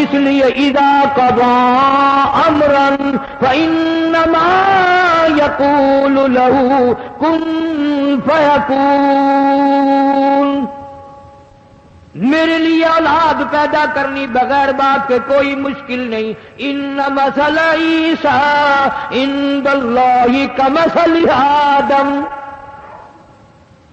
اس لیے اذا قضى امرا فانما يقول له كن فيكون. میرے لیے اولاد پیدا کرنی بغیر باپ کے کوئی مشکل نہیں. ان مثل عیسیٰ عند اللہ کمثل آدم.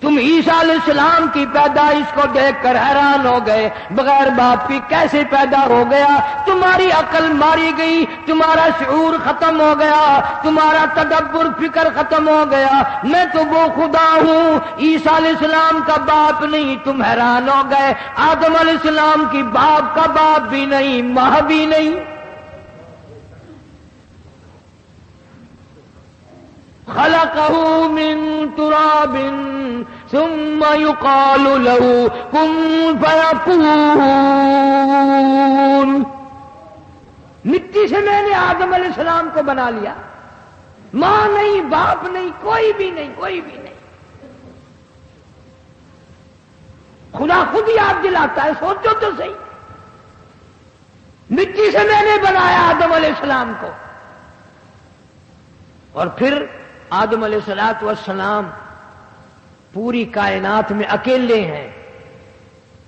تم عیسیٰ علیہ السلام کی پیدائش کو دیکھ کر حیران ہو گئے, بغیر باپ کی کیسے پیدا ہو گیا. تمہاری عقل ماری گئی, تمہارا شعور ختم ہو گیا, تمہارا تدبر فکر ختم ہو گیا. میں تو وہ خدا ہوں, عیسیٰ علیہ السلام کا باپ نہیں. تم حیران ہو گئے. آدم علیہ السلام کی باپ کا باپ بھی نہیں, ماں بھی نہیں. خلقه من تراب ثم يقال له كن فيكون. مٹی سے میں نے آدم علیہ السلام کو بنا لیا. ماں نہیں, باپ نہیں, کوئی بھی نہیں, کوئی بھی نہیں. خدا خود ہی یاد دلاتا ہے. سوچو تو صحیح, مٹی سے میں نے بنایا آدم علیہ السلام کو. اور پھر آدم علیہ السلام پوری کائنات میں اکیلے ہیں.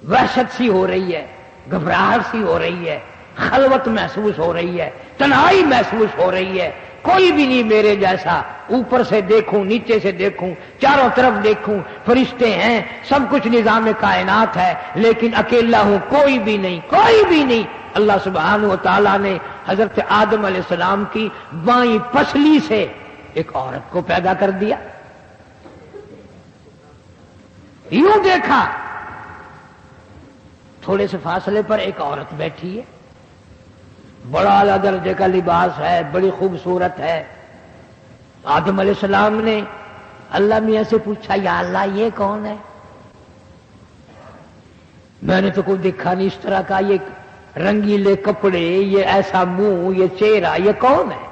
وحشت سی ہو رہی ہے, گھبراہٹ سی ہو رہی ہے, خلوت محسوس ہو رہی ہے, تنہائی محسوس ہو رہی ہے. کوئی بھی نہیں میرے جیسا. اوپر سے دیکھوں, نیچے سے دیکھوں, چاروں طرف دیکھوں, فرشتے ہیں, سب کچھ نظام کائنات ہے, لیکن اکیلا ہوں, کوئی بھی نہیں, کوئی بھی نہیں. اللہ سبحانہ و تعالیٰ نے حضرت آدم علیہ السلام کی بائیں پسلی سے ایک عورت کو پیدا کر دیا. یوں دیکھا, تھوڑے سے فاصلے پر ایک عورت بیٹھی ہے, بڑا اعلیٰ درجے کا لباس ہے, بڑی خوبصورت ہے. آدم علیہ السلام نے اللہ میاں سے پوچھا, یا اللہ یہ کون ہے؟ میں نے تو کوئی دیکھا نہیں اس طرح کا, یہ رنگیلے کپڑے, یہ ایسا منہ, یہ چہرہ, یہ کون ہے؟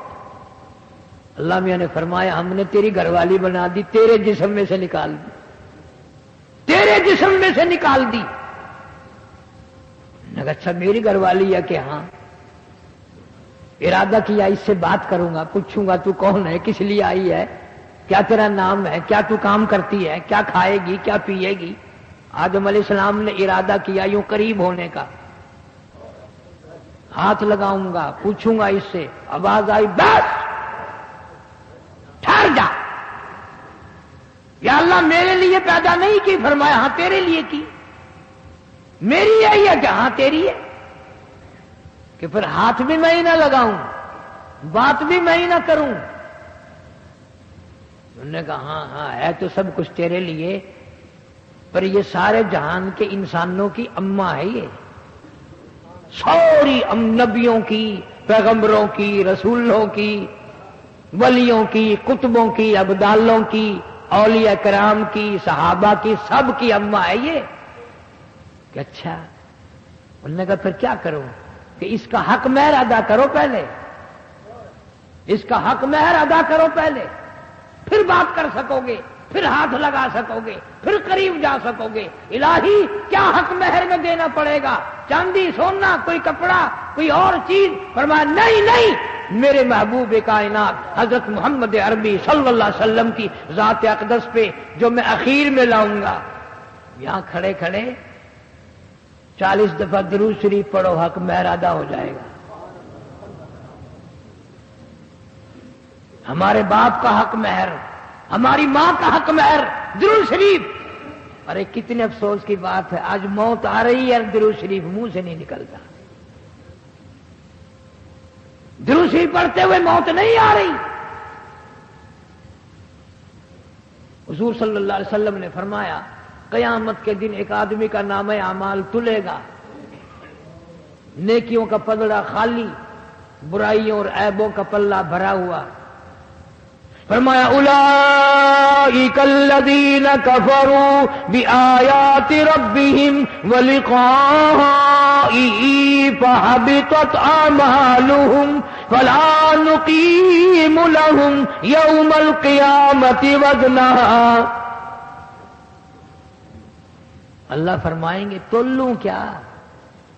اللہ میاں نے فرمایا ہم نے تیری گھر والی بنا دی, تیرے جسم میں سے نکال دی, تیرے جسم میں سے نکال دی. میں نے کہا اچھا میری گھر والی ہے کہ ہاں. ارادہ کیا اس سے بات کروں گا, پوچھوں گا تو کون ہے, کس لیے آئی ہے, کیا تیرا نام ہے, کیا تو کام کرتی ہے, کیا کھائے گی, کیا پیے گی. آدم علیہ السلام نے ارادہ کیا یوں قریب ہونے کا, ہاتھ لگاؤں گا, پوچھوں گا اس سے. آواز آئی بس ٹھہر جا. یا اللہ میرے لیے پیدا نہیں کی. فرمایا ہاں تیرے لیے کی. میری ہے یا کہ ہاں تیری ہے. کہ پھر ہاتھ بھی میں ہی نہ لگاؤں, بات بھی میں ہی نہ کروں. انہوں نے کہا ہاں ہاں ہے تو سب کچھ تیرے لیے, پر یہ سارے جہان کے انسانوں کی اماں ہے. یہ ساری نبیوں کی, پیغمبروں کی, رسولوں کی, ولیوں کی, کتبوں کی, ابدالوں کی, اولیاء کرام کی, صحابہ کی, سب کی اماں ہے یہ. کہ اچھا. انہوں نے کہا پھر کیا کروں؟ کہ اس کا حق مہر ادا کرو پہلے, اس کا حق مہر ادا کرو پہلے, پھر بات کر سکو گے, پھر ہاتھ لگا سکو گے, پھر قریب جا سکو گے. الہی کیا حق مہر میں دینا پڑے گا؟ چاندی, سونا, کوئی کپڑا, کوئی اور چیز؟ فرمایا نہیں نہیں, میرے محبوب کائنات حضرت محمد عربی صلی اللہ علیہ وسلم کی ذات اقدس پہ جو میں اخیر میں لاؤں گا. یہاں کھڑے کھڑے 40 دفعہ درود شریف پڑھو, حق مہر ادا ہو جائے گا. ہمارے باپ کا حق مہر, ہماری ماں کا حق مہر درود شریف. ارے کتنے افسوس کی بات ہے, آج موت آ رہی ہے, درود شریف منہ سے نہیں نکلتا. درود شریف پڑھتے ہوئے موت نہیں آ رہی. حضور صلی اللہ علیہ وسلم نے فرمایا قیامت کے دن ایک آدمی کا نام اعمال تلے گا, نیکیوں کا پلڑا خالی, برائیوں اور عیبوں کا پلہ بھرا ہوا. فرمایا اولئک الذین کفروا بآیات ربہم ولقائہ فحبطت اعمالہم فلا نقیم لہم یوم القیامۃ وزنا. اللہ فرمائیں گے تول لوں کیا,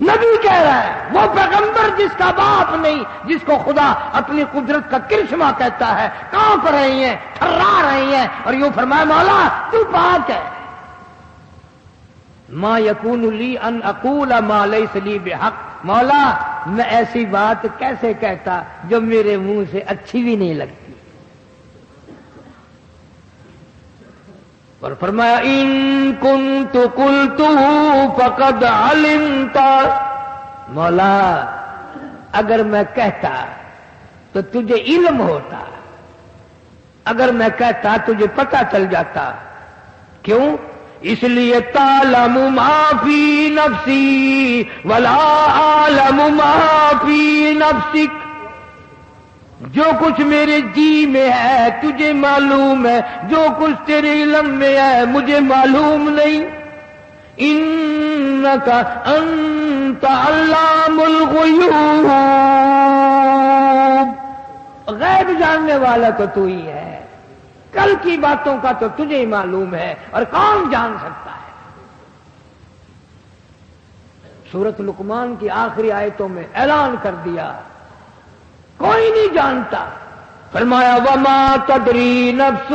نبی کہہ رہا ہے، وہ پیغمبر جس کا باپ نہیں، جس کو خدا اپنی قدرت کا کرشمہ کہتا ہے، کانپ رہی ہیں، تھرا رہی ہیں، اور یوں فرمایا مولا تو پاک ہے. ما یکون لی ان اقول ما لیس لی بحق، مولا میں ایسی بات کیسے کہتا جو میرے منہ سے اچھی بھی نہیں لگتی. اور فرمایا ان کنت قلتہ فقد علمت، مولا اگر میں کہتا تو تجھے علم ہوتا، اگر میں کہتا تجھے پتہ چل جاتا. کیوں؟ اس لیے تعلم ما فی نفسی ولا اعلم ما فی نفسک، جو کچھ میرے جی میں ہے تجھے معلوم ہے، جو کچھ تیرے علم میں ہے مجھے معلوم نہیں. انک انت علام الغیوب، غیب جاننے والا تو تو ہی ہے، کل کی باتوں کا تو تجھے ہی معلوم ہے، اور کون جان سکتا ہے. سورۃ لقمان کی آخری آیتوں میں اعلان کر دیا کوئی نہیں جانتا. فرمایا وما تدری نفس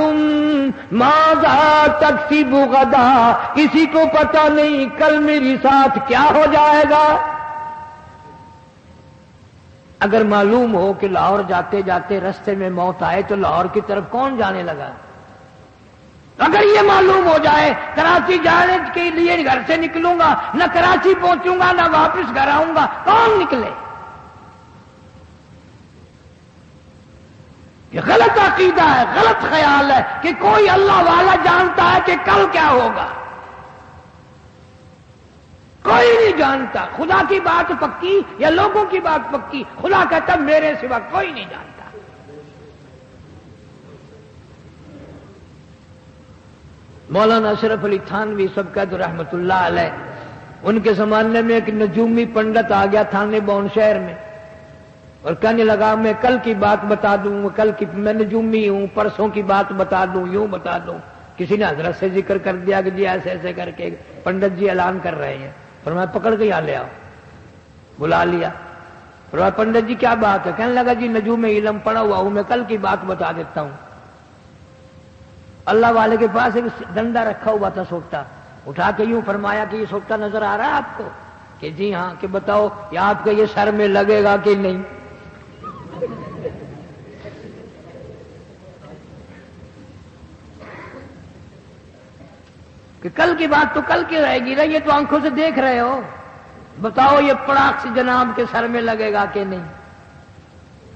ماذا تکسب غدا، کسی کو پتہ نہیں کل میری ساتھ کیا ہو جائے گا. اگر معلوم ہو کہ لاہور جاتے جاتے رستے میں موت آئے تو لاہور کی طرف کون جانے لگا؟ اگر یہ معلوم ہو جائے کراچی جانے کے لیے گھر سے نکلوں گا، نہ کراچی پہنچوں گا نہ واپس گھر آؤں گا، کون نکلے؟ یہ غلط عقیدہ ہے، غلط خیال ہے کہ کوئی اللہ والا جانتا ہے کہ کل کیا ہوگا. کوئی نہیں جانتا. خدا کی بات پکی یا لوگوں کی بات پکی؟ خدا کہتا میرے سوا کوئی نہیں جانتا. مولانا اشرف علی تھانوی سبقت رحمت اللہ علیہ، ان کے زمانے میں ایک نجومی پنڈت آ گیا تھانے بون شہر میں، اور کہنے لگا میں کل کی بات بتا دوں، کل کی میں نجومی ہوں، پرسوں کی بات بتا دوں، یوں بتا دوں. کسی نے حضرت سے ذکر کر دیا کہ جی ایسے ایسے کر کے پنڈت جی اعلان کر رہے ہیں. فرمایا پکڑ کے یہاں لے آؤ. بلا لیا. فرمایا پنڈت جی کیا بات ہے؟ کہنے لگا جی نجوم علم پڑا ہوا ہوں، میں کل کی بات بتا دیتا ہوں. اللہ والے کے پاس ایک ڈنڈا رکھا ہوا تھا سوٹا، اٹھا کے یوں فرمایا کہ یہ سوٹا نظر آ رہا ہے آپ کو؟ کہ جی ہاں. کہ بتاؤ یہ آپ کے یہ سر میں لگے گا کہ نہیں؟ کہ کل کی بات تو کل کی رہے گی نا، یہ تو آنکھوں سے دیکھ رہے ہو. بتاؤ یہ پڑاخ سے جناب کے سر میں لگے گا کہ نہیں؟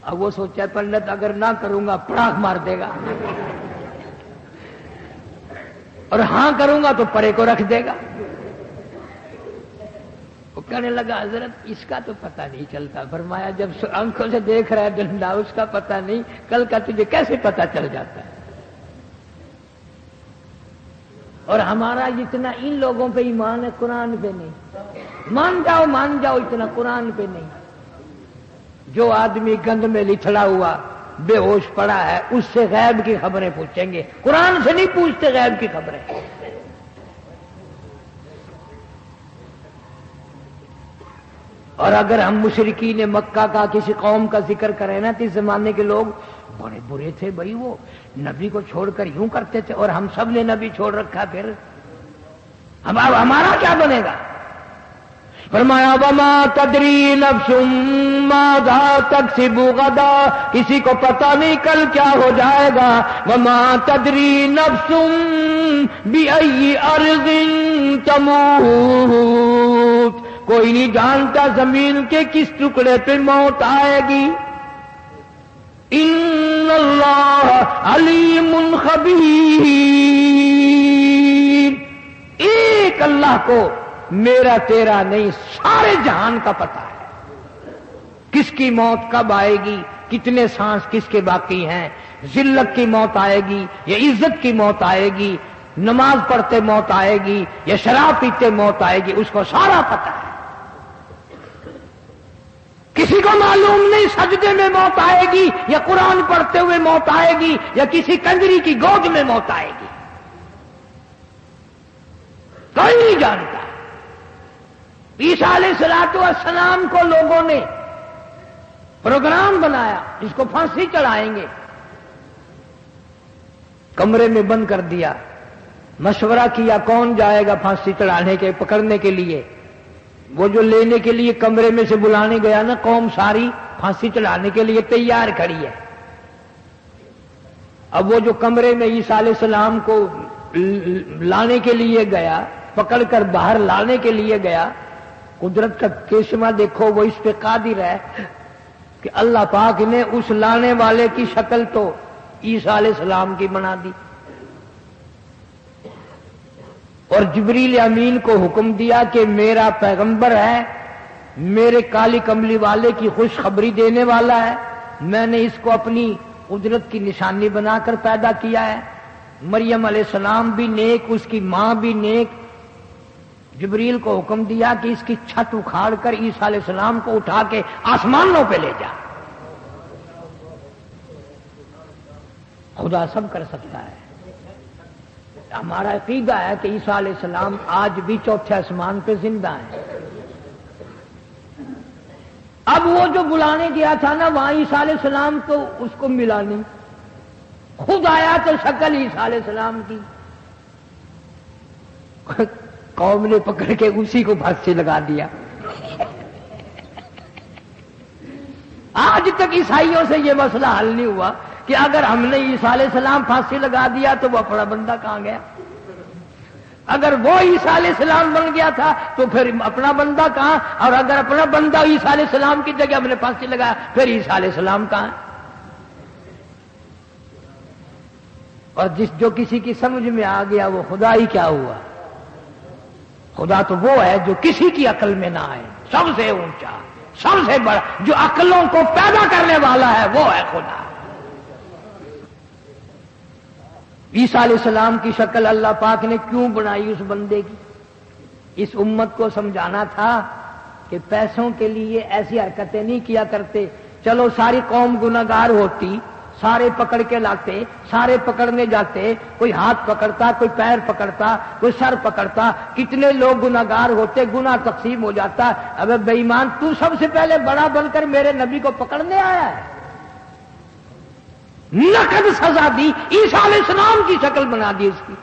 اب وہ سوچا پنڈت اگر نہ کروں گا پڑاخ مار دے گا، اور ہاں کروں گا تو پرے کو رکھ دے گا. وہ کہنے لگا حضرت اس کا تو پتہ نہیں چلتا. فرمایا جب آنکھوں سے دیکھ رہا ہے ڈنڈا، اس کا پتہ نہیں، کل کا تجھے کیسے پتہ چل جاتا ہے؟ اور ہمارا جتنا ان لوگوں پہ ایمان ہے قرآن پہ نہیں. مان جاؤ اتنا قرآن پہ نہیں. جو آدمی گند میں لتھڑا ہوا بے ہوش پڑا ہے اس سے غیب کی خبریں پوچھیں گے، قرآن سے نہیں پوچھتے غیب کی خبریں. اور اگر ہم مشرکین مکہ کا کسی قوم کا ذکر کریں نا تو اس زمانے کے لوگ بڑے برے تھے بھائی، وہ نبی کو چھوڑ کر یوں کرتے تھے، اور ہم سب نے نبی چھوڑ رکھا، پھر ہمارا کیا بنے گا؟ فرمایا وما تدری نفس ماذا تکسب غدا، کسی کو پتہ نہیں کل کیا ہو جائے گا. وما تدری نفس بأي ارض تموت، کوئی نہیں جانتا زمین کے کس ٹکڑے پہ موت آئے گی. ان اللہ علیم خبیر، ایک اللہ کو میرا تیرا نہیں سارے جہان کا پتہ ہے، کس کی موت کب آئے گی، کتنے سانس کس کے باقی ہیں، ذلت کی موت آئے گی یا عزت کی موت آئے گی، نماز پڑھتے موت آئے گی یا شراب پیتے موت آئے گی، اس کو سارا پتہ ہے. کسی کو معلوم نہیں سجدے میں موت آئے گی یا قرآن پڑھتے ہوئے موت آئے گی یا کسی کنجری کی گود میں موت آئے گی، کوئی نہیں جانتا. عیسیٰ علیہ السلام کو لوگوں نے پروگرام بنایا، اس کو پھانسی چڑھائیں گے، کمرے میں بند کر دیا، مشورہ کیا کون جائے گا پھانسی چڑھانے کے پکڑنے کے لیے۔ وہ جو لینے کے لیے کمرے میں سے بلانے گیا نا، قوم ساری پھانسی چڑھانے کے لیے تیار کھڑی ہے۔ اب وہ جو کمرے میں عیسیٰ علیہ السلام کو لانے کے لیے گیا، پکڑ کر باہر لانے کے لیے گیا، قدرت کا کرشمہ دیکھو، وہ اس پہ قادر ہے کہ اللہ پاک نے اس لانے والے کی شکل تو عیسیٰ علیہ السلام کی بنا دی، اور جبریل امین کو حکم دیا کہ میرا پیغمبر ہے، میرے کالی کملی والے کی خوشخبری دینے والا ہے، میں نے اس کو اپنی قدرت کی نشانی بنا کر پیدا کیا ہے۔ مریم علیہ السلام بھی نیک، اس کی ماں بھی نیک۔ جبریل کو حکم دیا کہ اس کی چھت اکھاڑ کر عیسیٰ علیہ السلام کو اٹھا کے آسمانوں پہ لے جا۔ خدا سب کر سکتا ہے۔ ہمارا عقیدہ ہے کہ عیسیٰ علیہ السلام آج بھی چوتھے آسمان پہ زندہ ہیں۔ اب وہ جو بلانے گیا تھا نا، وہاں عیسیٰ علیہ السلام تو اس کو ملا نہیں، خود آیا تو شکل عیسیٰ علیہ السلام کی، قوم نے پکڑ کے اسی کو پھانسی لگا دیا۔ آج تک عیسائیوں سے یہ مسئلہ حل نہیں ہوا کہ اگر ہم نے عیسیٰ علیہ السلام پھانسی لگا دیا تو وہ اپنا بندہ کہاں گیا؟ اگر وہ عیسیٰ علیہ السلام بن گیا تھا تو پھر اپنا بندہ کہاں؟ اور اگر اپنا بندہ عیسیٰ علیہ السلام کی جگہ ہم نے پھانسی لگایا پھر عیسیٰ علیہ السلام کہاں؟ اور جو کسی کی سمجھ میں آ گیا وہ خدا ہی کیا ہوا؟ خدا تو وہ ہے جو کسی کی عقل میں نہ آئے، سب سے اونچا، سب سے بڑا، جو عقلوں کو پیدا کرنے والا ہے وہ ہے خدا۔ عیسیٰ علیہ السلام کی شکل اللہ پاک نے کیوں بنائی اس بندے کی؟ اس امت کو سمجھانا تھا کہ پیسوں کے لیے ایسی حرکتیں نہیں کیا کرتے۔ چلو ساری قوم گناہگار ہوتی، سارے پکڑ کے لاتے، سارے پکڑنے جاتے، کوئی ہاتھ پکڑتا، کوئی پیر پکڑتا، کوئی سر پکڑتا، کتنے لوگ گناہگار ہوتے، گناہ تقسیم ہو جاتا۔ اب بے ایمان، تو سب سے پہلے بڑا بن کر میرے نبی کو پکڑنے آیا ہے، نقد سزا دی، عیسیٰ علیہ السلام کی شکل بنا دی اس کی۔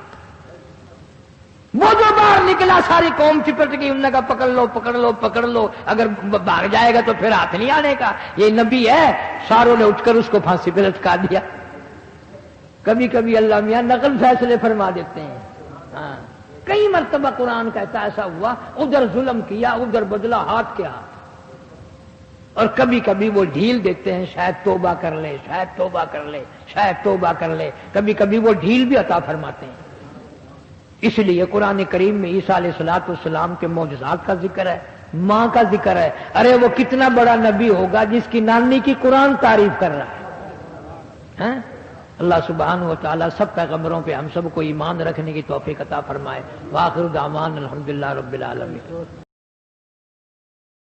وہ جو باہر نکلا ساری قوم چپٹ گئی، انہوں نے کہا پکڑ لو پکڑ لو پکڑ لو، اگر بھاگ جائے گا تو پھر ہاتھ نہیں آنے کا، یہ نبی ہے۔ ساروں نے اٹھ کر اس کو پھانسی پہ لٹکا دیا۔ کبھی کبھی اللہ میاں نقل فیصلے فرما دیتے ہیں۔ ہاں، کئی مرتبہ قرآن کہتا ایسا ہوا، ادھر ظلم کیا ادھر بدلا ہاتھ کے ہاتھ، اور کبھی کبھی وہ ڈھیل دیتے ہیں، شاید توبہ کر لے، شاید توبہ کر لے، شاید توبہ کر لے، کبھی کبھی وہ ڈھیل بھی عطا فرماتے ہیں۔ اس لیے قرآن کریم میں عیسیٰ علیہ السلام کے معجزات کا ذکر ہے، ماں کا ذکر ہے۔ ارے وہ کتنا بڑا نبی ہوگا جس کی نانی کی قرآن تعریف کر رہا ہے۔ ہاں؟ اللہ سبحانہ و تعالیٰ سب پیغمبروں پہ ہم سب کو ایمان رکھنے کی توفیق عطا فرمائے۔ وآخر دعوانا الحمدللہ رب العالمین۔